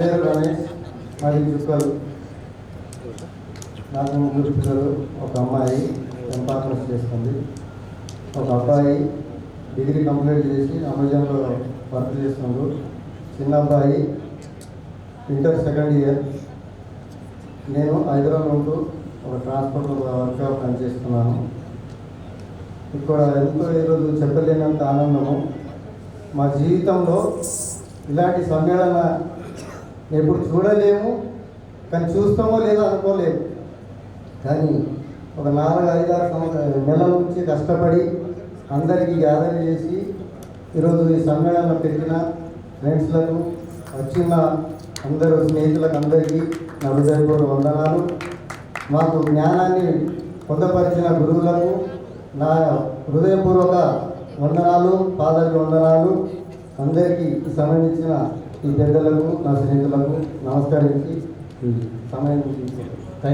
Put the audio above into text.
గణేష్ మరియు చుక్కలు నాకు ముగ్గురు పిల్లలు. ఒక అమ్మాయి ఎంపార్ట్మెంట్ చేస్తుంది, ఒక అబ్బాయి డిగ్రీ కంప్లీట్ చేసి అమెజాన్లో వర్క్ చేస్తున్నాడు. చిన్న అబ్బాయి ఇంటర్ సెకండ్ ఇయర్. నేను హైదరాబాద్ ఉంటూ ఒక ట్రాన్స్పోర్ట్ వర్క్గా పనిచేస్తున్నాను. ఇక్కడ ఎంతో ఈరోజు చెప్పలేనంత ఆనందము. మా జీవితంలో ఇలాంటి సమ్మేళన ఎప్పుడు చూడలేము, కానీ చూస్తామో లేదో అనుకోలేము. కానీ ఒక 4-5-6 నెలల నుంచి కష్టపడి అందరికీ గ్యాదర్ చేసి ఈరోజు ఈ సమ్మేళనం పెట్టిన ఫ్రెండ్స్లకు, వచ్చిన అందరూ స్నేహితులకు అందరికీ నా హృదయపూర్వక వందనాలు. మాకు జ్ఞానాన్ని పొందపరిచిన గురువులకు నా హృదయపూర్వక వందనాలు, పాదాలకు వందనాలు. అందరికీ సంబంధించిన ఈ పెద్దలకు, నా స్నేహితులకు నమస్కరించి సమయం